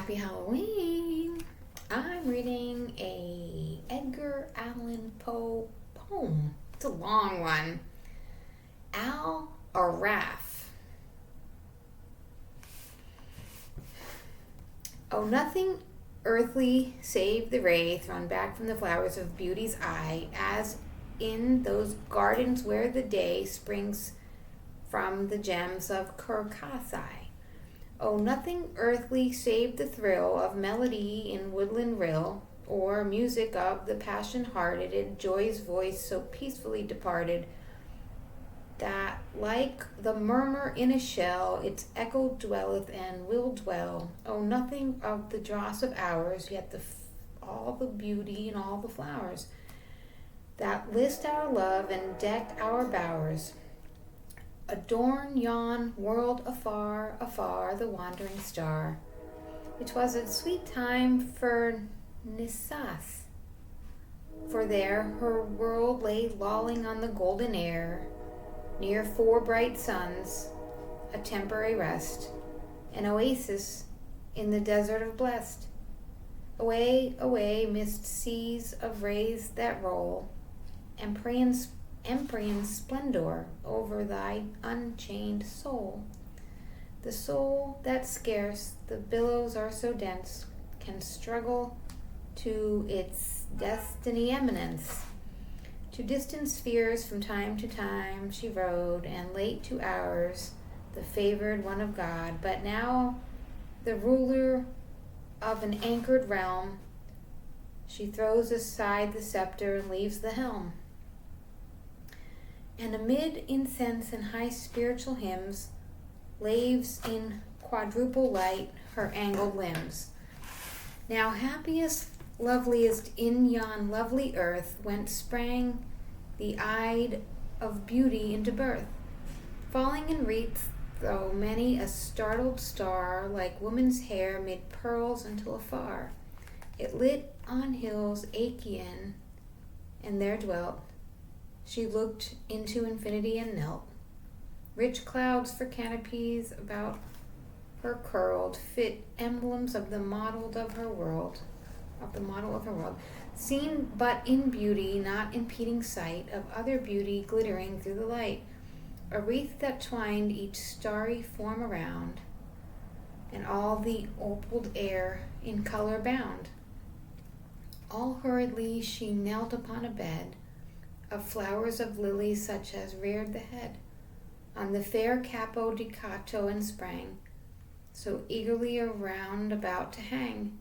Happy Halloween! I'm reading a Edgar Allan Poe poem. It's a long one. Al Araf. Oh, nothing earthly save the ray thrown back from the flowers of beauty's eye, as in those gardens where the day springs from the gems of Circassai. Oh, nothing earthly save the thrill of melody in woodland rill, or music of the passion-hearted joy's voice so peacefully departed, that like the murmur in a shell its echo dwelleth and will dwell. Oh, nothing of the dross of hours, yet all the beauty and all the flowers, that list our love and deck our bowers. Adorn yon world afar, afar, the wandering star. It was a sweet time for Nisas, for there her world lay lolling on the golden air, near 4 bright suns, a temporary rest, an oasis in the desert of blessed. Away, away, midst seas of rays that roll, Empryon splendor over thy unchained soul. The soul that scarce, the billows are so dense, can struggle to its destiny eminence. To distant spheres from time to time she rode, and late to ours, the favored one of God, but now the ruler of an anchored realm, she throws aside the scepter and leaves the helm. And amid incense and high spiritual hymns, laves in quadruple light her angled limbs. Now happiest, loveliest in yon lovely earth, whence sprang the Ide of beauty into birth, falling in wreaths though many a startled star, like woman's hair mid pearls until afar. It lit on hills Achaean, and there dwelt. She looked into infinity and knelt. Rich clouds for canopies about her curled, fit emblems of the model of her world, seen but in beauty, not impeding sight of other beauty glittering through the light. A wreath that twined each starry form around, and all the opaled air in color bound. All hurriedly she knelt upon a bed of flowers of lilies such as reared the head on the fair capo di Cato, and sprang so eagerly around about to hang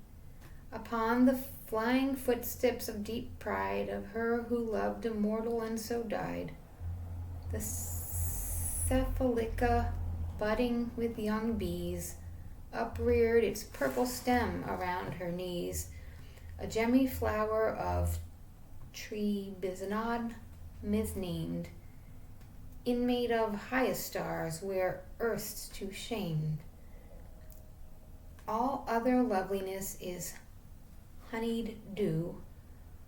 upon the flying footsteps of deep pride of her who loved immortal and so died. The cephalica, budding with young bees, upreared its purple stem around her knees, a gemmy flower of Trebizond misnamed, inmate of highest stars where erst too shamed. All other loveliness is honeyed dew,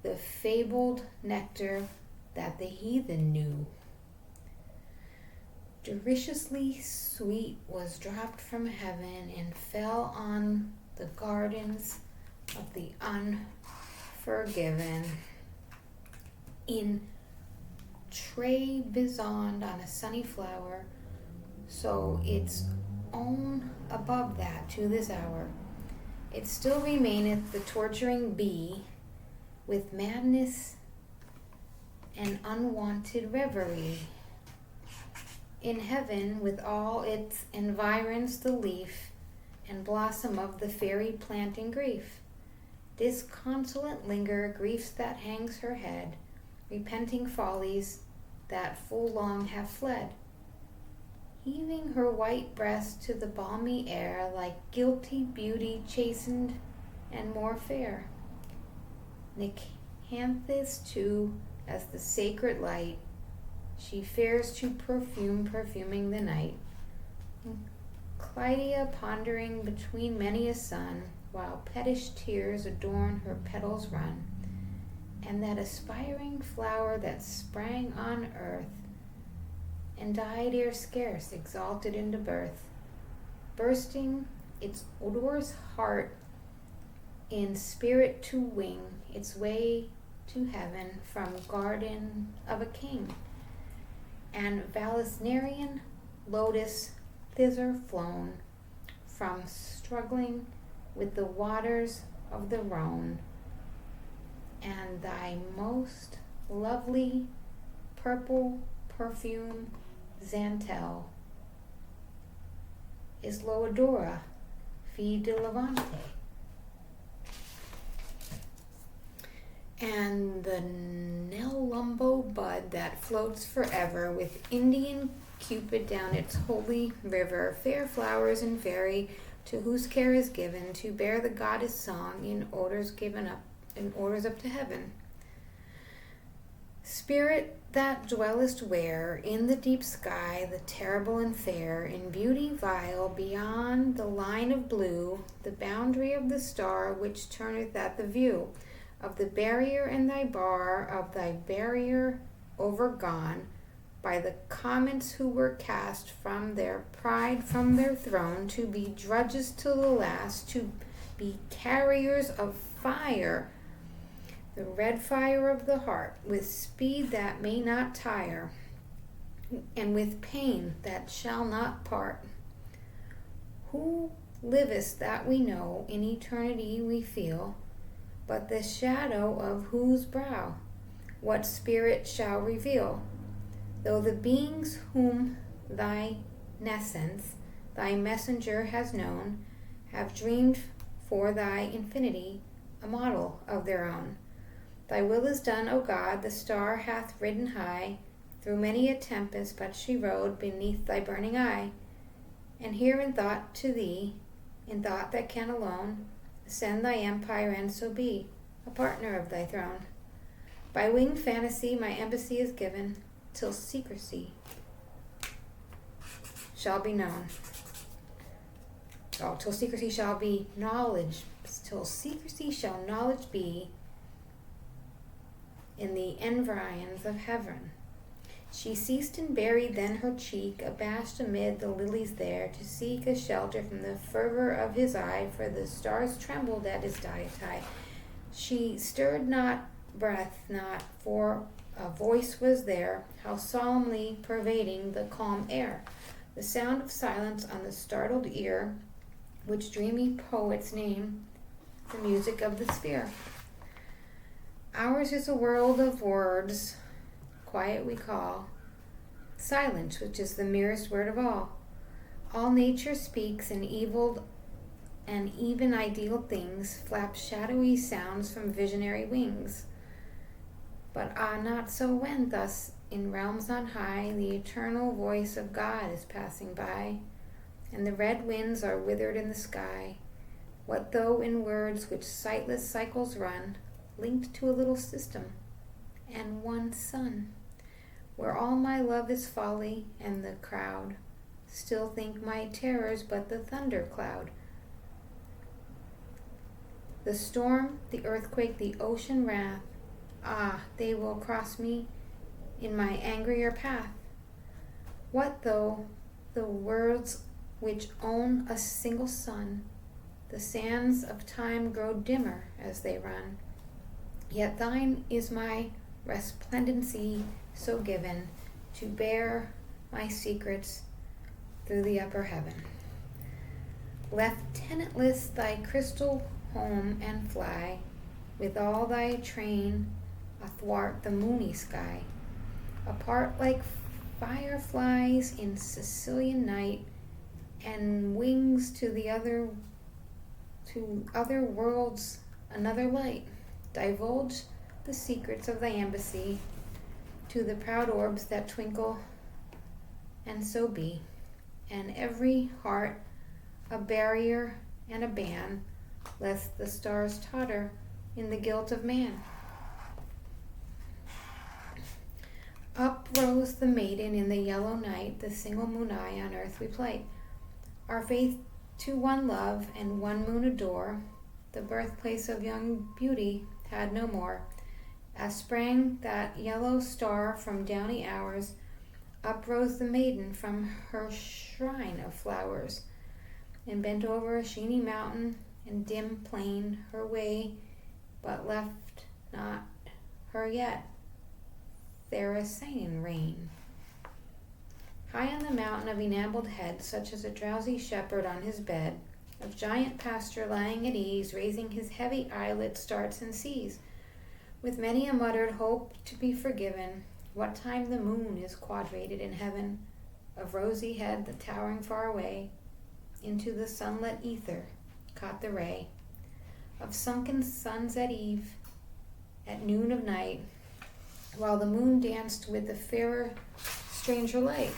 the fabled nectar that the heathen knew. Deliciously sweet was dropped from heaven and fell on the gardens of the unforgiven. In Trebizond on a sunny flower, so its own above that to this hour. It still remaineth the torturing bee, with madness and unwonted reverie. In heaven, with all its environs, the leaf and blossom of the fairy planting grief. Disconsolate linger griefs that hangs her head, repenting follies that full long have fled, heaving her white breast to the balmy air, like guilty beauty chastened and more fair. Nycanthes too, as the sacred light, she fares to perfuming the night. Clydia pondering between many a sun, while pettish tears adorn her petals run, and that aspiring flower that sprang on earth, and died ere scarce exalted into birth, bursting its odorous heart in spirit to wing its way to heaven from garden of a king, and Valesnerian lotus thither flown from struggling with the waters of the Rhone, and thy most lovely purple perfume Xantel is Loadora, fi de Levante. And the Nelumbo bud that floats forever with Indian Cupid down its holy river, fair flowers and fairy, to whose care is given to bear the goddess song in orders up to heaven. Spirit that dwellest where in the deep sky, the terrible and fair, in beauty vile beyond the line of blue, the boundary of the star which turneth at the view of the barrier and thy bar, of thy barrier overgone by the comets who were cast from their pride from their throne, to be drudges till the last, to be carriers of fire, the red fire of the heart, with speed that may not tire, and with pain that shall not part. Who livest that we know, in eternity we feel, but the shadow of whose brow what spirit shall reveal? Though the beings whom thy nescience, thy messenger has known, have dreamed for thy infinity a model of their own. Thy will is done, O God, the star hath ridden high through many a tempest, but she rode beneath thy burning eye. And here in thought to thee, in thought that can alone ascend thy empire and so be a partner of thy throne. By winged fantasy my embassy is given, till secrecy shall be known. Till secrecy shall be knowledge, till secrecy shall knowledge be in the environs of heaven. She ceased and buried then her cheek, abashed amid the lilies there, to seek a shelter from the fervor of his eye, for the stars trembled at his dietide. She stirred not, breath not, for a voice was there, how solemnly pervading the calm air, the sound of silence on the startled ear, which dreamy poets name the music of the sphere. Ours is a world of words, quiet we call silence, which is the merest word of all. All nature speaks, and evil and even ideal things flap shadowy sounds from visionary wings. But not so when thus in realms on high the eternal voice of God is passing by, and the red winds are withered in the sky. What though in words which sightless cycles run, linked to a little system and one sun, where all my love is folly, and the crowd still think my terrors but the thunder cloud. The storm, the earthquake, the ocean wrath, they will cross me in my angrier path. What though the worlds which own a single sun, the sands of time grow dimmer as they run, yet thine is my resplendency so given, to bear my secrets through the upper heaven. Left tenantless thy crystal home and fly, with all thy train athwart the moony sky, apart like fireflies in Sicilian night, and wings to other worlds another light. Divulge the secrets of thy embassy to the proud orbs that twinkle, and so be, and every heart a barrier and a ban, lest the stars totter in the guilt of man. Up rose the maiden in the yellow night, the single moon eye on earth we plight. Our faith to one love and one moon adore, the birthplace of young beauty had no more. As sprang that yellow star from downy hours, up rose the maiden from her shrine of flowers, and bent over a sheeny mountain and dim plain her way, but left not her yet Theracian reign. High on the mountain of enameled head, such as a drowsy shepherd on his bed, of giant pasture lying at ease, raising his heavy eyelid, starts and sees, with many a muttered hope to be forgiven, what time the moon is quadrated in heaven, of rosy head that towering far away, into the sunlit ether caught the ray, of sunken suns at eve, at noon of night, while the moon danced with the fairer stranger light.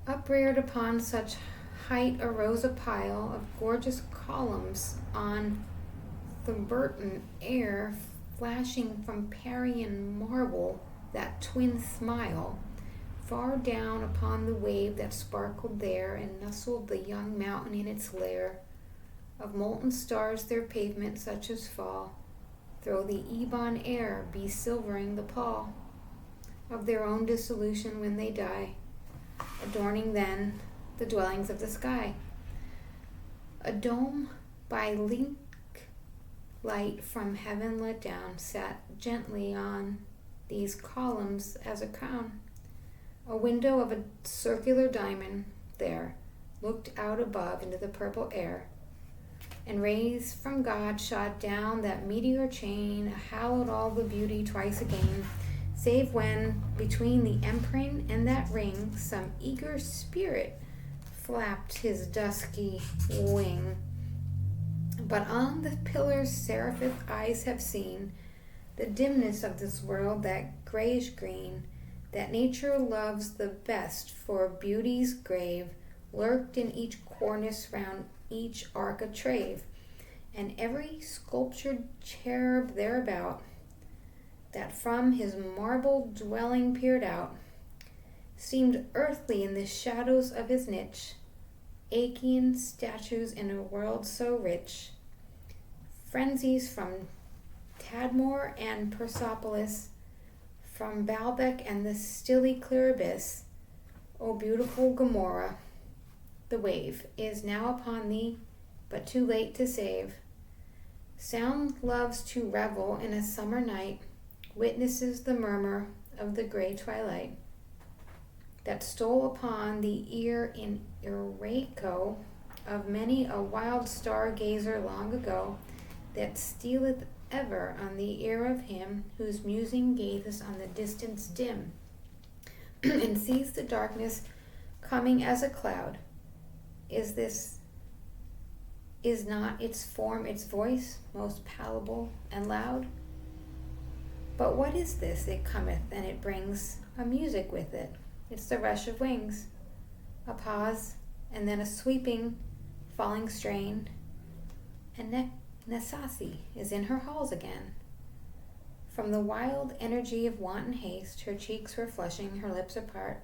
Upreared upon such height arose a pile of gorgeous columns on the Burton air, flashing from Parian marble that twin smile, far down upon the wave that sparkled there, and nestled the young mountain in its lair. Of molten stars their pavement such as fall, through the ebon air be silvering the pall of their own dissolution when they die, adorning then the dwellings of the sky. A dome by link light from heaven let down sat gently on these columns as a crown. A window of a circular diamond there looked out above into the purple air, and rays from God shot down that meteor chain, hallowed all the beauty twice again, save when between the imprint and that ring some eager spirit flapped his dusky wing. But on the pillars seraphic eyes have seen the dimness of this world, that grayish green that nature loves the best for beauty's grave, lurked in each cornice round each architrave, and every sculptured cherub thereabout, that from his marble dwelling peered out, seemed earthly in the shadows of his niche, Achaean statues in a world so rich. Frenzies from Tadmor and Persepolis, from Baalbec and the stilly clear abyss, O beautiful Gomorrah, the wave is now upon thee, but too late to save. Sound loves to revel in a summer night, witnesses the murmur of the gray twilight that stole upon the ear in echo of many a wild stargazer long ago, that stealeth ever on the ear of him whose musing gazes on the distance dim, and sees the darkness coming as a cloud. Is not its form, its voice, most palpable and loud? But what is this? It cometh, and it brings a music with it. It's the rush of wings, a pause, and then a sweeping, falling strain, and Nesasi is in her halls again. From the wild energy of wanton haste, her cheeks were flushing, her lips apart.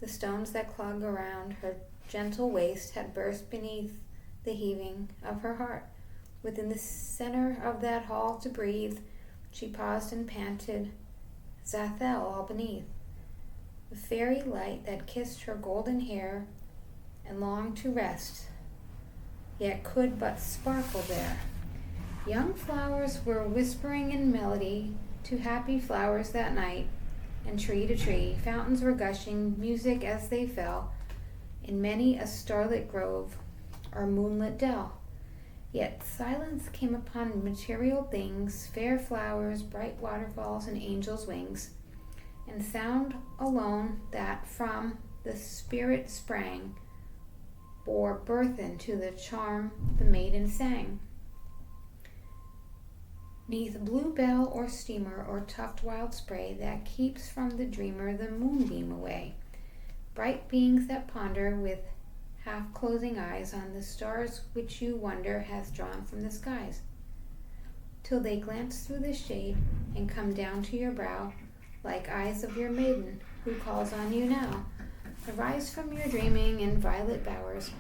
The stones that clung around her gentle waist had burst beneath the heaving of her heart. Within the center of that hall to breathe, she paused and panted, Zathel all beneath. The fairy light that kissed her golden hair, and longed to rest, yet could but sparkle there. Young flowers were whispering in melody to happy flowers that night, and tree to tree fountains were gushing music as they fell in many a starlit grove or moonlit dell. Yet silence came upon material things, fair flowers, bright waterfalls, and angels' wings, and sound alone that from the spirit sprang bore burthen to the charm the maiden sang. Neath bluebell or steamer or tuft wild spray that keeps from the dreamer the moonbeam away, bright beings that ponder with half-closing eyes on the stars which you wonder has drawn from the skies, till they glance through the shade and come down to your brow, like eyes of your maiden who calls on you now. Arise from your dreaming in violet bowers,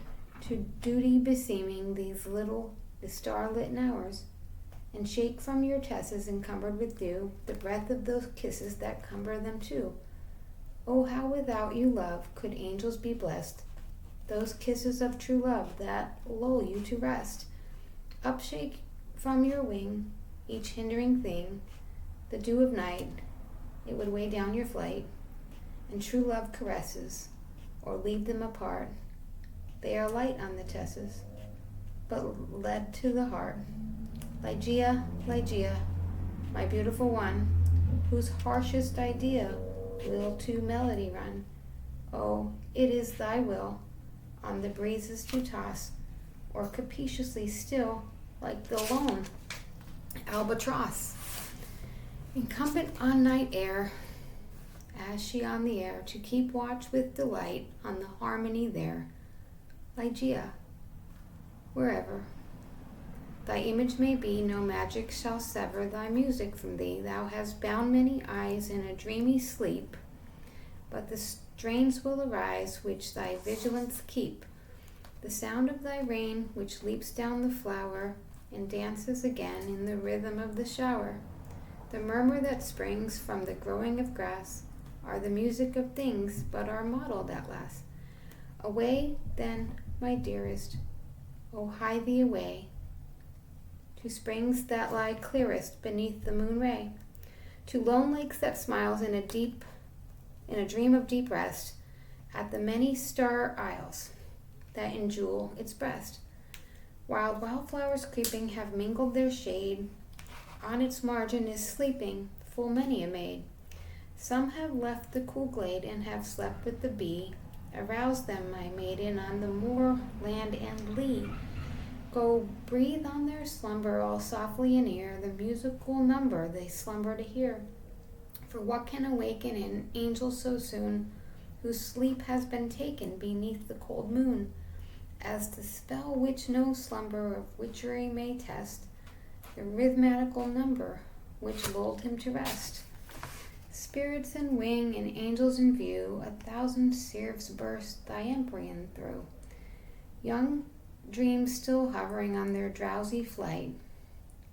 to duty beseeming these little the starlit hours, and shake from your tresses encumbered with dew the breath of those kisses that cumber them too. Oh, how without you, love, could angels be blessed, those kisses of true love that lull you to rest, Upshake from your wing each hindering thing, the dew of night, it would weigh down your flight, and true love caresses, or lead them apart. They are light on the tesses, but led to the heart. Ligeia, Ligeia, my beautiful one, whose harshest idea will to melody run. Oh, it is thy will on the breezes to toss, or captiously still, like the lone albatross, incumbent on night air, as she on the air, to keep watch with delight on the harmony there. Ligeia, wherever thy image may be, no magic shall sever thy music from thee. Thou hast bound many eyes in a dreamy sleep, but the strains will arise which thy vigilance keep. The sound of thy rain which leaps down the flower and dances again in the rhythm of the shower. The murmur that springs from the growing of grass are the music of things, but are modeled at last. Away, then, my dearest, oh, hie thee away, to springs that lie clearest beneath the moon ray, to lone lakes that smiles in a dream of deep rest, at the many star isles that enjewel its breast. Wild wildflowers creeping have mingled their shade, on its margin is sleeping full many a maid. Some have left the cool glade and have slept with the bee. Arouse them, my maiden, on the moor, land, and lea. Go breathe on their slumber all softly in ear the musical number they slumber to hear. For what can awaken an angel so soon, whose sleep has been taken beneath the cold moon, as the spell which no slumber of witchery may test, the rhythmical number which lulled him to rest. Spirits in wing and angels in view, 1,000 seraphs burst thy empyrean through. Young dreams still hovering on their drowsy flight,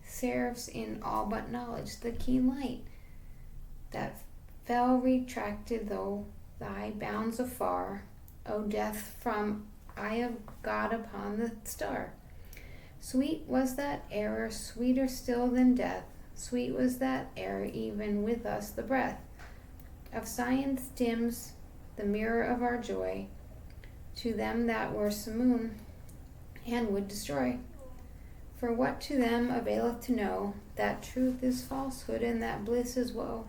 seraphs in all but knowledge, the keen light that fell retracted though thy bounds afar, O death from eye of God upon the star. Sweet was that error, sweeter still than death. Sweet was that air, even with us the breath of science dims the mirror of our joy to them that were simoon and would destroy. For what to them availeth to know that truth is falsehood and that bliss is woe?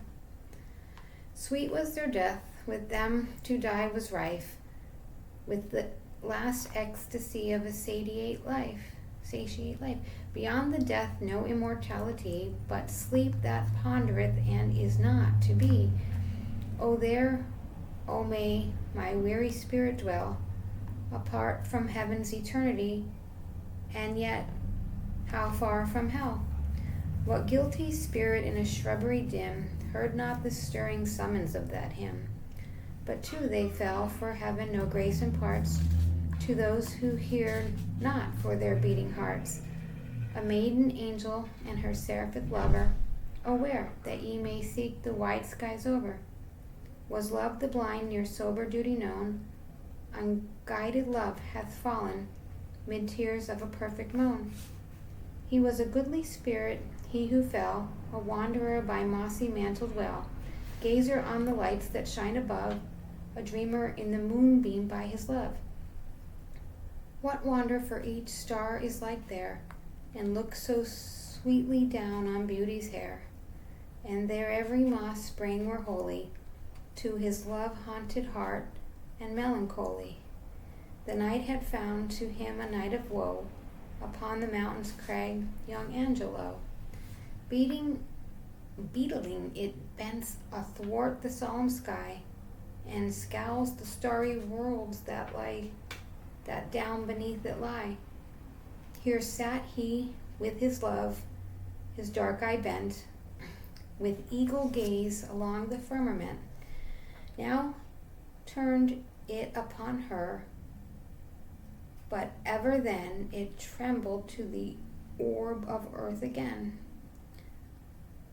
Sweet was their death, with them to die was rife, with the last ecstasy of a satiate life. Beyond the death no immortality, but sleep that pondereth and is not to be. O there, O may my weary spirit dwell, apart from heaven's eternity, and yet how far from hell? What guilty spirit in a shrubbery dim heard not the stirring summons of that hymn? But too they fell, for heaven no grace imparts to those who hear not for their beating hearts. A maiden angel and her seraphic lover, aware that ye may seek the wide skies over. Was love the blind near sober duty known? Unguided love hath fallen mid tears of a perfect moan. He was a goodly spirit, he who fell, a wanderer by mossy mantled well, gazer on the lights that shine above, a dreamer in the moonbeam by his love. What wonder for each star is like there, and looks so sweetly down on beauty's hair, and there every moss sprang were holy to his love-haunted heart and melancholy. The night had found to him a night of woe, upon the mountain's crag young Angelo, beetling it bends athwart the solemn sky, and scowls the starry worlds that down beneath it lie. Here sat he with his love, his dark eye bent, with eagle gaze along the firmament. Now turned it upon her, but ever then it trembled to the orb of earth again.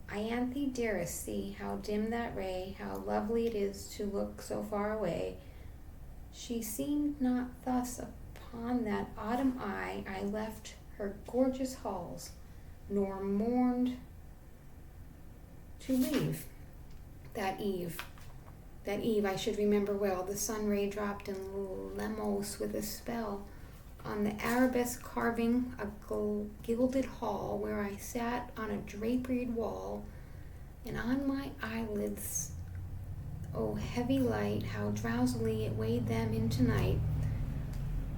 Ianthe, dearest, see how dim that ray, how lovely it is to look so far away. She seemed not thus upon that autumn eye I left her gorgeous halls, nor mourned to leave. That eve I should remember well, the sun ray dropped in Lemos with a spell on the arabesque carving a gilded hall where I sat on a draperied wall, and on my eyelids, oh heavy light, how drowsily it weighed them into night,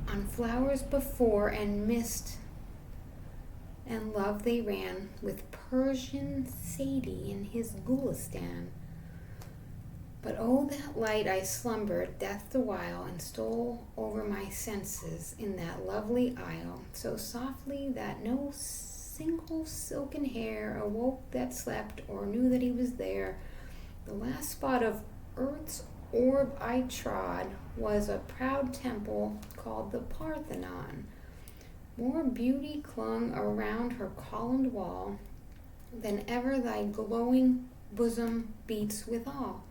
on flowers before and mist and love they ran, with Persian Sadie in his gulistan. But oh, that light I slumbered, death the while, and stole over my senses in that lovely isle, so softly that no single silken hair awoke that slept, or knew that he was there. The last spot of earth's orb I trod was a proud temple called the Parthenon. More beauty clung around her columned wall than ever thy glowing bosom beats withal.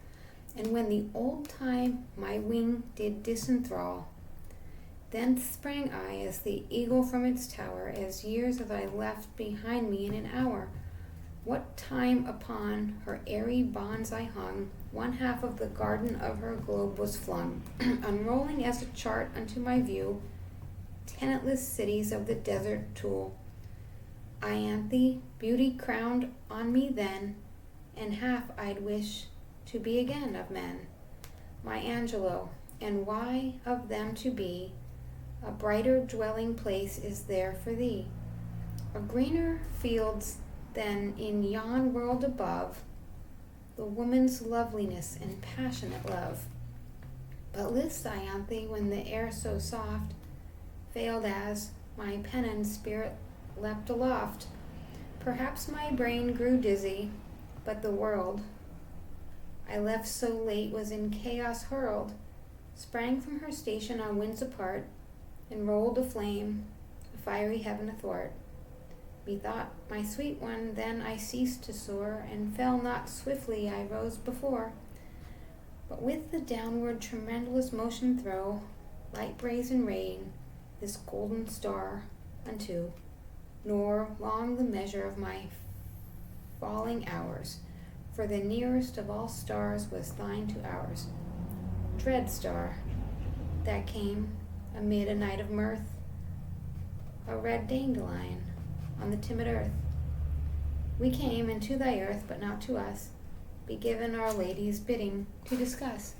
And when the old time my wing did disenthrall, then sprang I as the eagle from its tower, as years as I left behind me in an hour. What time upon her airy bonds I hung, one half of the garden of her globe was flung, unrolling as a chart unto my view, tenantless cities of the desert tool. Ianthe, beauty crowned on me then, and half I'd wish to be again of men. My Angelo, and why of them to be, a brighter dwelling place is there for thee, a greener fields than in yon world above, the woman's loveliness and passionate love. But list, Ianthe, when the air so soft failed as my pen and spirit leapt aloft, perhaps my brain grew dizzy, but the world I left so late was in chaos hurled, sprang from her station on winds apart, and rolled aflame, a fiery heaven athwart. Methought, my sweet one, then I ceased to soar, and fell not swiftly I rose before, but with the downward tremendous motion throw, light brazen rain, this golden star unto, nor long the measure of my falling hours, for the nearest of all stars was thine to ours. Dread star, that came amid a night of mirth, a red dandelion on the timid earth. We came into thy earth, but not to us, be given our Lady's bidding to discuss.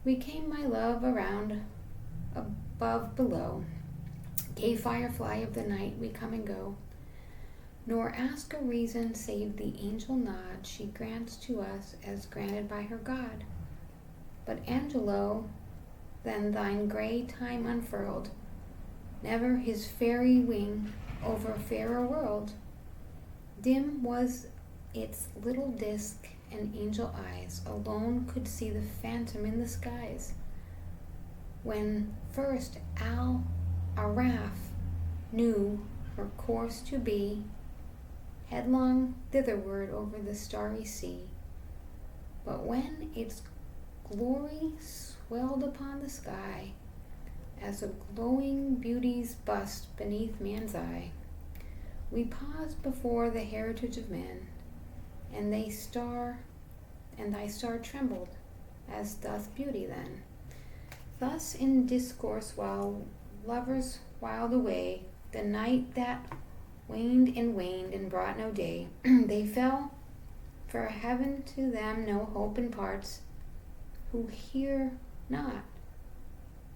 We came, my love, around, above, below, gay firefly of the night, we come and go, nor ask a reason save the angel nod she grants to us as granted by her God. But Angelo, then thine grey time unfurled, never his fairy wing over fairer world. Dim was its little disk, and angel eyes alone could see the phantom in the skies. When first Al Aaraaf knew her course to be headlong thitherward over the starry sea, but when its glory swelled upon the sky as a glowing beauty's bust beneath man's eye, we paused before the heritage of men, and thy star trembled, as doth beauty then. Thus in discourse while lovers whiled away the night that waned and brought no day, they fell, for heaven to them no hope imparts, who hear not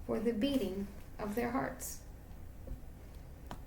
for the beating of their hearts.